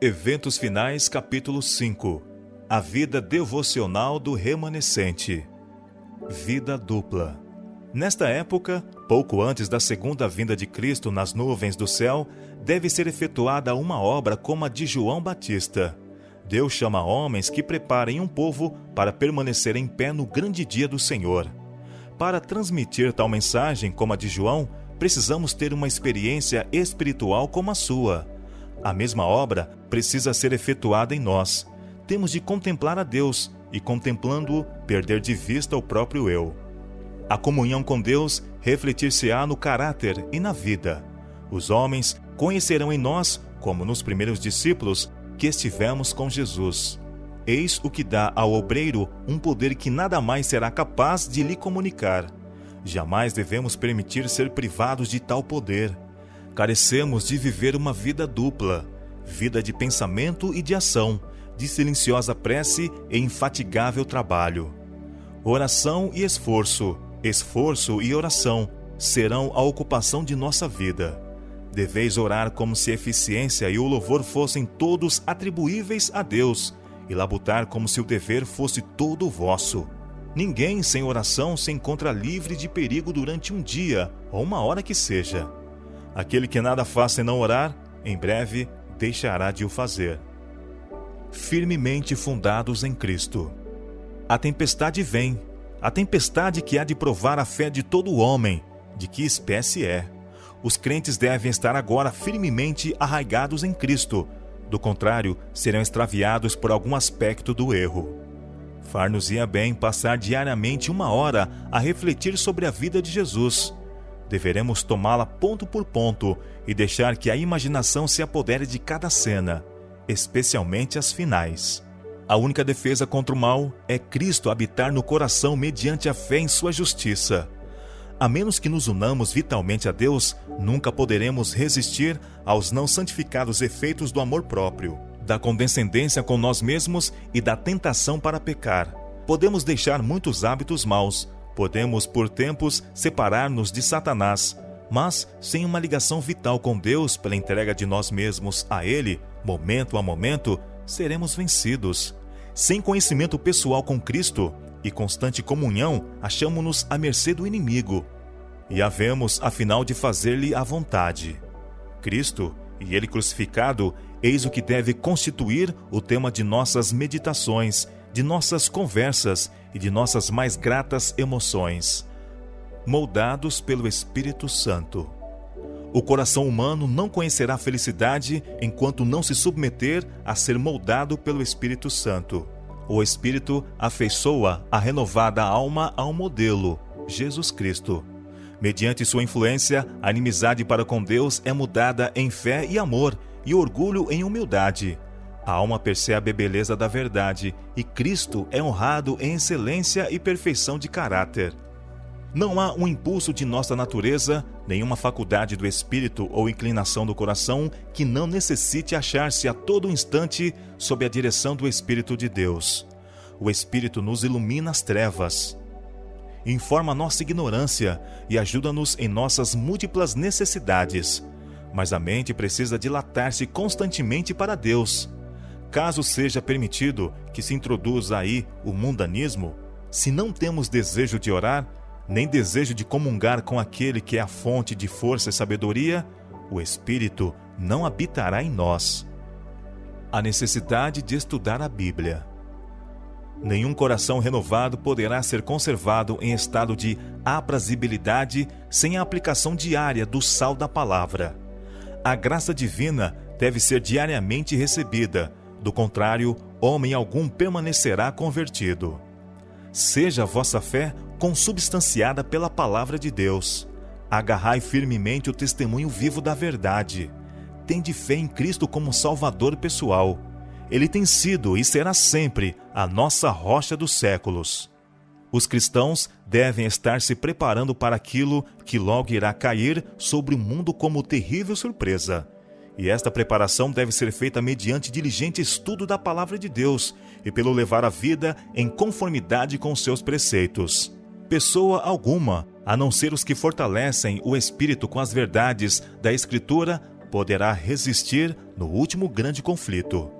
Eventos Finais, capítulo 5. A vida devocional do remanescente. Vida dupla. Nesta época, pouco antes da segunda vinda de Cristo nas nuvens do céu, deve ser efetuada uma obra como a de João Batista. Deus chama homens que preparem um povo para permanecer em pé no grande dia do Senhor. Para transmitir tal mensagem como a de João, precisamos ter uma experiência espiritual como a sua. A mesma obra precisa ser efetuada em nós. Temos de contemplar a Deus e, contemplando-o, perder de vista o próprio eu. A comunhão com Deus refletir-se-á no caráter e na vida. Os homens conhecerão em nós, como nos primeiros discípulos, que estivemos com Jesus. Eis o que dá ao obreiro um poder que nada mais será capaz de lhe comunicar. Jamais devemos permitir ser privados de tal poder. Carecemos de viver uma vida dupla, vida de pensamento e de ação, de silenciosa prece e infatigável trabalho. Oração e esforço, esforço e oração serão a ocupação de nossa vida. Deveis orar como se a eficiência e o louvor fossem todos atribuíveis a Deus, e labutar como se o dever fosse todo vosso. Ninguém sem oração se encontra livre de perigo durante um dia ou uma hora que seja. Aquele que nada faz sem não orar, em breve deixará de o fazer. Firmemente fundados em Cristo. A tempestade vem, a tempestade que há de provar a fé de todo homem, de que espécie é. Os crentes devem estar agora firmemente arraigados em Cristo, do contrário, serão extraviados por algum aspecto do erro. Far-nos-ia bem passar diariamente uma hora a refletir sobre a vida de Jesus. Deveremos tomá-la ponto por ponto e deixar que a imaginação se apodere de cada cena, especialmente as finais. A única defesa contra o mal é Cristo habitar no coração mediante a fé em sua justiça. A menos que nos unamos vitalmente a Deus, nunca poderemos resistir aos não santificados efeitos do amor próprio, da condescendência com nós mesmos e da tentação para pecar. Podemos deixar muitos hábitos maus, podemos, por tempos, separar-nos de Satanás, mas, sem uma ligação vital com Deus pela entrega de nós mesmos a Ele, momento a momento, seremos vencidos. Sem conhecimento pessoal com Cristo e constante comunhão, achamo-nos à mercê do inimigo. E havemos, afinal, de fazer-lhe a vontade. Cristo, e Ele crucificado, eis o que deve constituir o tema de nossas meditações, de nossas conversas e de nossas mais gratas emoções. Moldados pelo Espírito Santo. O coração humano não conhecerá felicidade enquanto não se submeter a ser moldado pelo Espírito Santo. O Espírito afeiçoa a renovada alma ao modelo, Jesus Cristo. Mediante sua influência, a inimizade para com Deus é mudada em fé e amor, e orgulho em humildade. A alma percebe a beleza da verdade, e Cristo é honrado em excelência e perfeição de caráter. Não há um impulso de nossa natureza, nenhuma faculdade do espírito ou inclinação do coração que não necessite achar-se a todo instante sob a direção do Espírito de Deus. O Espírito nos ilumina as trevas, informa nossa ignorância e ajuda-nos em nossas múltiplas necessidades. Mas a mente precisa dilatar-se constantemente para Deus. Caso seja permitido que se introduza aí o mundanismo, se não temos desejo de orar, nem desejo de comungar com aquele que é a fonte de força e sabedoria, o Espírito não habitará em nós. A necessidade de estudar a Bíblia. Nenhum coração renovado poderá ser conservado em estado de aprazibilidade sem a aplicação diária do sal da palavra. A graça divina deve ser diariamente recebida, do contrário, homem algum permanecerá convertido. Seja a vossa fé consubstanciada pela palavra de Deus. Agarrai firmemente o testemunho vivo da verdade. Tende fé em Cristo como Salvador pessoal. Ele tem sido e será sempre a nossa rocha dos séculos. Os cristãos devem estar se preparando para aquilo que logo irá cair sobre o mundo como terrível surpresa. E esta preparação deve ser feita mediante diligente estudo da palavra de Deus e pelo levar a vida em conformidade com seus preceitos. Pessoa alguma, a não ser os que fortalecem o espírito com as verdades da Escritura, poderá resistir no último grande conflito.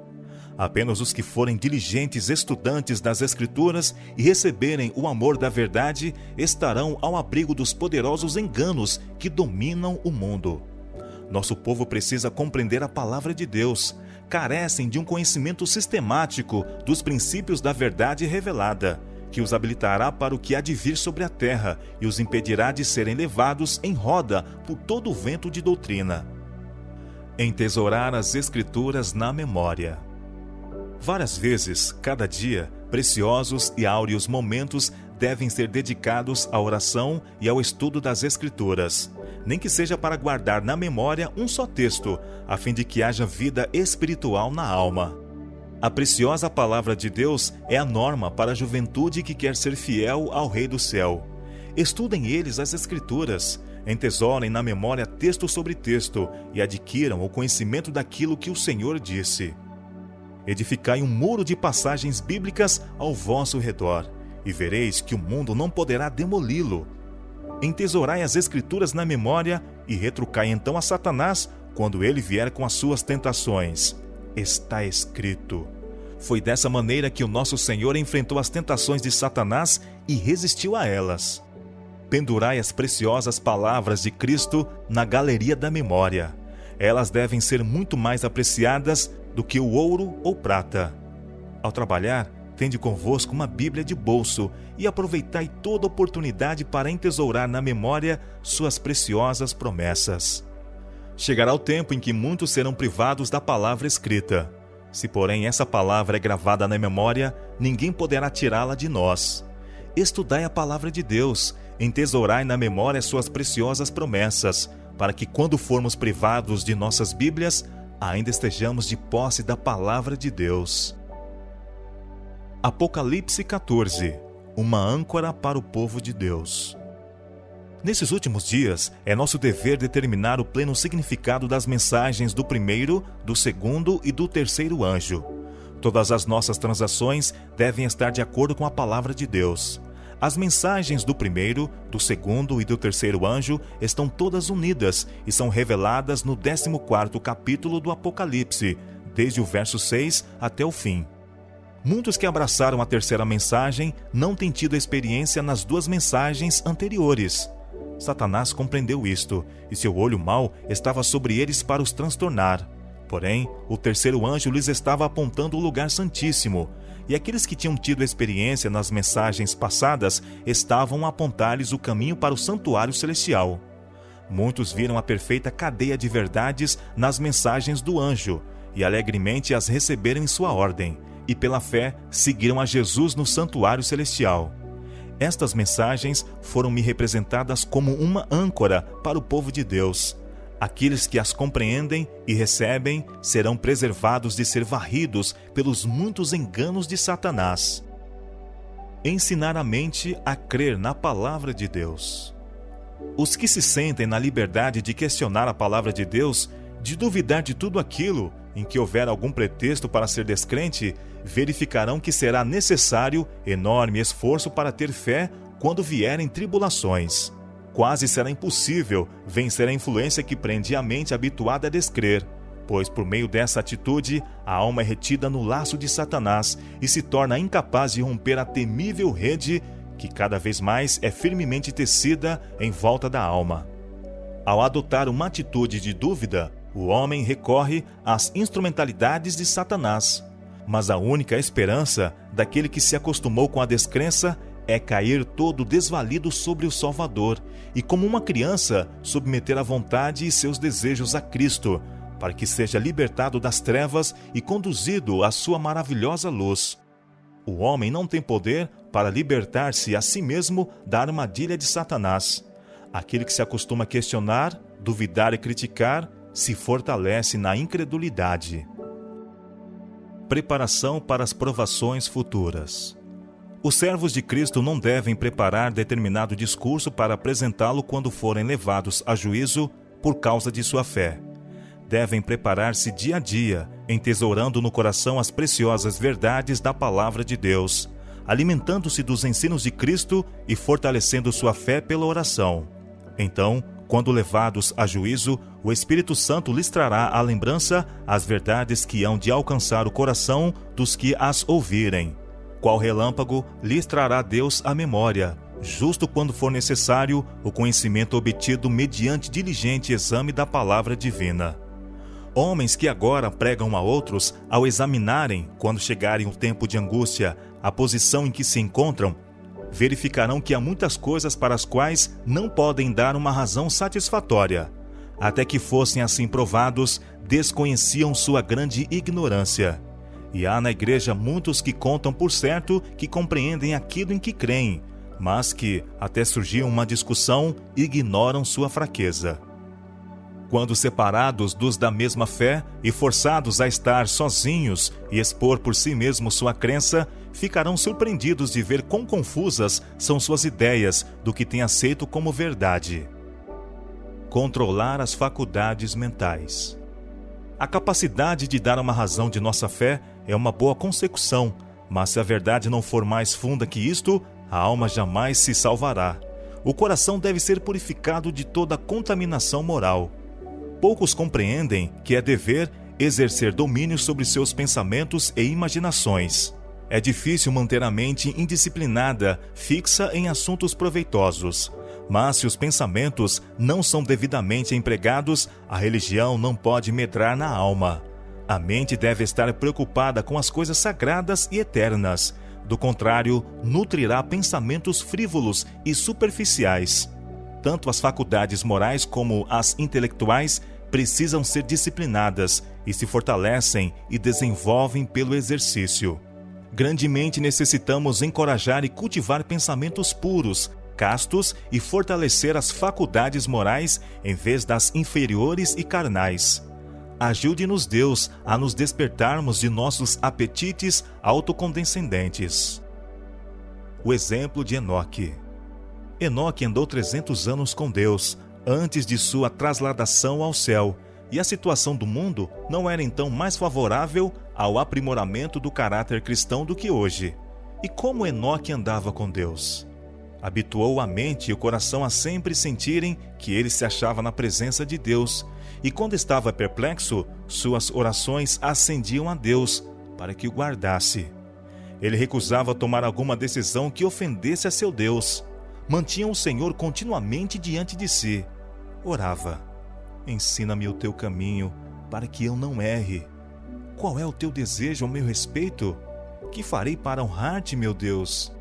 Apenas os que forem diligentes estudantes das Escrituras e receberem o amor da verdade estarão ao abrigo dos poderosos enganos que dominam o mundo. Nosso povo precisa compreender a palavra de Deus. Carecem de um conhecimento sistemático dos princípios da verdade revelada, que os habilitará para o que há de vir sobre a terra e os impedirá de serem levados em roda por todo o vento de doutrina. Entesourar as Escrituras na memória. Várias vezes, cada dia, preciosos e áureos momentos devem ser dedicados à oração e ao estudo das Escrituras, nem que seja para guardar na memória um só texto, a fim de que haja vida espiritual na alma. A preciosa palavra de Deus é a norma para a juventude que quer ser fiel ao Rei do Céu. Estudem eles as Escrituras, entesourem na memória texto sobre texto e adquiram o conhecimento daquilo que o Senhor disse. Edificai um muro de passagens bíblicas ao vosso redor, e vereis que o mundo não poderá demoli-lo. Entesourai as Escrituras na memória e retrucai então a Satanás quando ele vier com as suas tentações. Está escrito. Foi dessa maneira que o nosso Senhor enfrentou as tentações de Satanás e resistiu a elas. Pendurai as preciosas palavras de Cristo na galeria da memória. Elas devem ser muito mais apreciadas do que o ouro ou prata. Ao trabalhar, tende convosco uma Bíblia de bolso e aproveitai toda oportunidade para entesourar na memória suas preciosas promessas. Chegará o tempo em que muitos serão privados da palavra escrita. Se, porém, essa palavra é gravada na memória, ninguém poderá tirá-la de nós. Estudai a palavra de Deus, entesourai na memória suas preciosas promessas, para que, quando formos privados de nossas Bíblias, ainda estejamos de posse da palavra de Deus. Apocalipse 14. Uma âncora para o povo de Deus. Nesses últimos dias, é nosso dever determinar o pleno significado das mensagens do primeiro, do segundo e do terceiro anjo. Todas as nossas transações devem estar de acordo com a palavra de Deus. As mensagens do primeiro, do segundo e do terceiro anjo estão todas unidas e são reveladas no 14º capítulo do Apocalipse, desde o verso 6 até o fim. Muitos que abraçaram a terceira mensagem não têm tido experiência nas duas mensagens anteriores. Satanás compreendeu isto, e seu olho mau estava sobre eles para os transtornar. Porém, o terceiro anjo lhes estava apontando o lugar santíssimo, e aqueles que tinham tido experiência nas mensagens passadas estavam a apontar-lhes o caminho para o santuário celestial. Muitos viram a perfeita cadeia de verdades nas mensagens do anjo, e alegremente as receberam em sua ordem, e pela fé seguiram a Jesus no santuário celestial. Estas mensagens foram-me representadas como uma âncora para o povo de Deus. Aqueles que as compreendem e recebem serão preservados de ser varridos pelos muitos enganos de Satanás. Ensinar a mente a crer na palavra de Deus. Os que se sentem na liberdade de questionar a palavra de Deus, de duvidar de tudo aquilo em que houver algum pretexto para ser descrente, verificarão que será necessário enorme esforço para ter fé quando vierem tribulações. Quase será impossível vencer a influência que prende a mente habituada a descrer, pois por meio dessa atitude, a alma é retida no laço de Satanás e se torna incapaz de romper a temível rede que cada vez mais é firmemente tecida em volta da alma. Ao adotar uma atitude de dúvida, o homem recorre às instrumentalidades de Satanás. Mas a única esperança daquele que se acostumou com a descrença é cair todo desvalido sobre o Salvador e, como uma criança, submeter a vontade e seus desejos a Cristo, para que seja libertado das trevas e conduzido à sua maravilhosa luz. O homem não tem poder para libertar-se a si mesmo da armadilha de Satanás. Aquele que se acostuma a questionar, duvidar e criticar, se fortalece na incredulidade. Preparação para as provações futuras. Os servos de Cristo não devem preparar determinado discurso para apresentá-lo quando forem levados a juízo por causa de sua fé. Devem preparar-se dia a dia, entesourando no coração as preciosas verdades da palavra de Deus, alimentando-se dos ensinos de Cristo e fortalecendo sua fé pela oração. Então, quando levados a juízo, o Espírito Santo lhes trará à lembrança as verdades que hão de alcançar o coração dos que as ouvirem. Qual relâmpago lhes trará Deus à memória, justo quando for necessário o conhecimento obtido mediante diligente exame da palavra divina. Homens que agora pregam a outros, ao examinarem, quando chegarem o tempo de angústia, a posição em que se encontram, verificarão que há muitas coisas para as quais não podem dar uma razão satisfatória. Até que fossem assim provados, desconheciam sua grande ignorância. E há na igreja muitos que contam por certo que compreendem aquilo em que creem, mas que, até surgir uma discussão, ignoram sua fraqueza. Quando separados dos da mesma fé e forçados a estar sozinhos e expor por si mesmos sua crença, ficarão surpreendidos de ver quão confusas são suas ideias do que têm aceito como verdade. Controlar as faculdades mentais. A capacidade de dar uma razão de nossa fé é uma boa consecução, mas se a verdade não for mais funda que isto, a alma jamais se salvará. O coração deve ser purificado de toda contaminação moral. Poucos compreendem que é dever exercer domínio sobre seus pensamentos e imaginações. É difícil manter a mente indisciplinada, fixa em assuntos proveitosos. Mas se os pensamentos não são devidamente empregados, a religião não pode medrar na alma. A mente deve estar preocupada com as coisas sagradas e eternas. Do contrário, nutrirá pensamentos frívolos e superficiais. Tanto as faculdades morais como as intelectuais precisam ser disciplinadas e se fortalecem e desenvolvem pelo exercício. Grandemente necessitamos encorajar e cultivar pensamentos puros, castos e fortalecer as faculdades morais em vez das inferiores e carnais. Ajude-nos, Deus, a nos despertarmos de nossos apetites autocondescendentes. O exemplo de Enoque. Enoque andou 300 anos com Deus, antes de sua trasladação ao céu, e a situação do mundo não era então mais favorável ao aprimoramento do caráter cristão do que hoje. E como Enoque andava com Deus? Habituou a mente e o coração a sempre sentirem que ele se achava na presença de Deus, e quando estava perplexo, suas orações ascendiam a Deus para que o guardasse. Ele recusava tomar alguma decisão que ofendesse a seu Deus. Mantinha o Senhor continuamente diante de si. Orava: ensina-me o teu caminho, para que eu não erre. Qual é o teu desejo ao meu respeito? Que farei para honrar-te, meu Deus?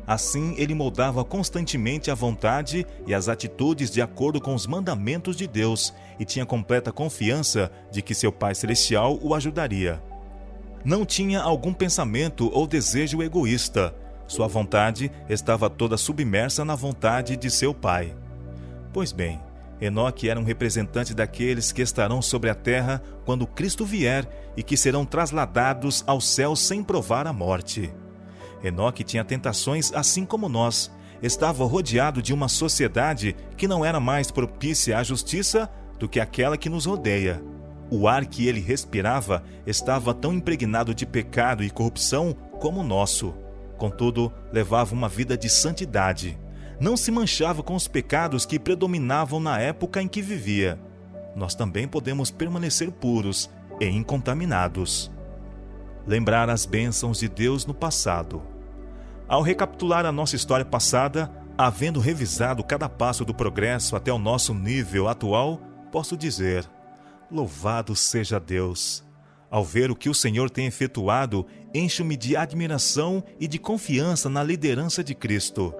Assim, ele moldava constantemente a vontade e as atitudes de acordo com os mandamentos de Deus e tinha completa confiança de que seu Pai Celestial o ajudaria. Não tinha algum pensamento ou desejo egoísta. Sua vontade estava toda submersa na vontade de seu Pai. Pois bem, Enoque era um representante daqueles que estarão sobre a terra quando Cristo vier e que serão trasladados ao céu sem provar a morte. Enoque tinha tentações assim como nós. Estava rodeado de uma sociedade que não era mais propícia à justiça do que aquela que nos rodeia. O ar que ele respirava estava tão impregnado de pecado e corrupção como o nosso. Contudo, levava uma vida de santidade. Não se manchava com os pecados que predominavam na época em que vivia. Nós também podemos permanecer puros e incontaminados. Lembrar as bênçãos de Deus no passado. Ao recapitular a nossa história passada, havendo revisado cada passo do progresso até o nosso nível atual, posso dizer: louvado seja Deus! Ao ver o que o Senhor tem efetuado, encho-me de admiração e de confiança na liderança de Cristo.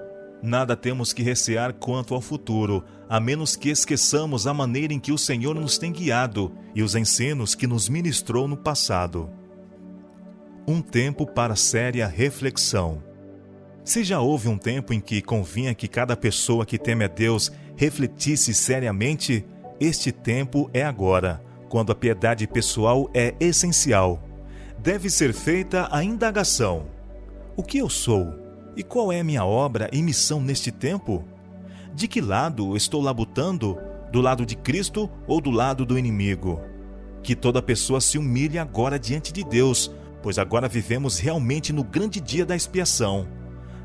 Nada temos que recear quanto ao futuro, a menos que esqueçamos a maneira em que o Senhor nos tem guiado e os ensinos que nos ministrou no passado. Um tempo para séria reflexão. Se já houve um tempo em que convinha que cada pessoa que teme a Deus refletisse seriamente, este tempo é agora, quando a piedade pessoal é essencial. Deve ser feita a indagação: o que eu sou? E qual é minha obra e missão neste tempo? De que lado estou labutando? Do lado de Cristo ou do lado do inimigo? Que toda pessoa se humilhe agora diante de Deus, pois agora vivemos realmente no grande dia da expiação.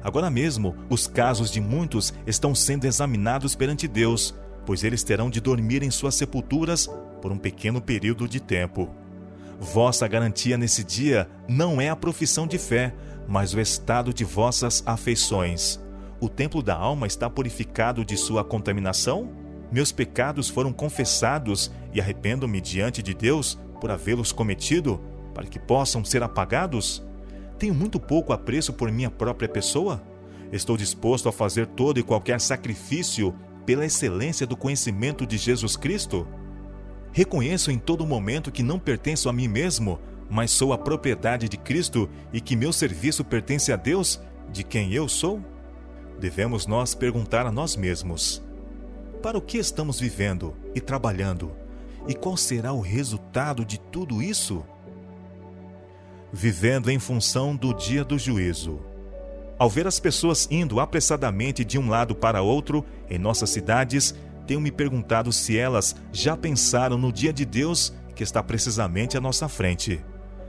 Agora mesmo, os casos de muitos estão sendo examinados perante Deus, pois eles terão de dormir em suas sepulturas por um pequeno período de tempo. Vossa garantia nesse dia não é a profissão de fé, mas o estado de vossas afeições. O templo da alma está purificado de sua contaminação? Meus pecados foram confessados e arrependo-me diante de Deus por havê-los cometido, para que possam ser apagados? Tenho muito pouco apreço por minha própria pessoa? Estou disposto a fazer todo e qualquer sacrifício pela excelência do conhecimento de Jesus Cristo? Reconheço em todo momento que não pertenço a mim mesmo, mas sou a propriedade de Cristo e que meu serviço pertence a Deus, de quem eu sou? Devemos nós perguntar a nós mesmos: para o que estamos vivendo e trabalhando? E qual será o resultado de tudo isso? Vivendo em função do dia do juízo. Ao ver as pessoas indo apressadamente de um lado para outro em nossas cidades, tenho me perguntado se elas já pensaram no dia de Deus que está precisamente à nossa frente.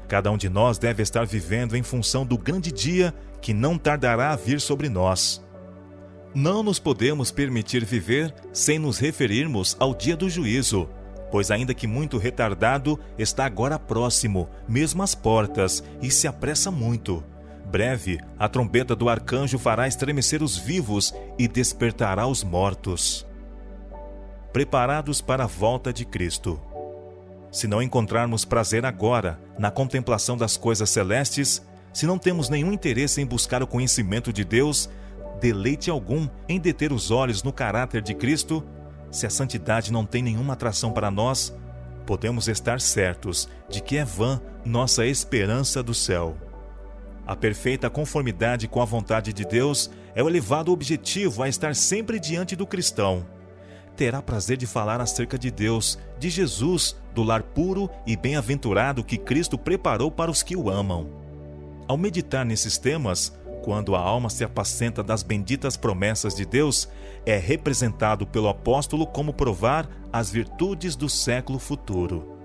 Cada um de nós deve estar vivendo em função do grande dia que não tardará a vir sobre nós. Não nos podemos permitir viver sem nos referirmos ao dia do juízo, pois ainda que muito retardado, está agora próximo, mesmo às portas, e se apressa muito. Breve, a trombeta do arcanjo fará estremecer os vivos e despertará os mortos. Preparados para a volta de Cristo. Se não encontrarmos prazer agora na contemplação das coisas celestes, se não temos nenhum interesse em buscar o conhecimento de Deus, deleite algum em deter os olhos no caráter de Cristo, se a santidade não tem nenhuma atração para nós, podemos estar certos de que é vã nossa esperança do céu. A perfeita conformidade com a vontade de Deus é o elevado objetivo a estar sempre diante do cristão. Terá prazer de falar acerca de Deus, de Jesus, do lar puro e bem-aventurado que Cristo preparou para os que o amam. Ao meditar nesses temas, quando a alma se apacenta das benditas promessas de Deus, é representado pelo apóstolo como provar as virtudes do século futuro.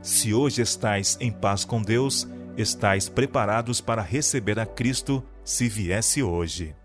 Se hoje estais em paz com Deus, estais preparados para receber a Cristo se viesse hoje.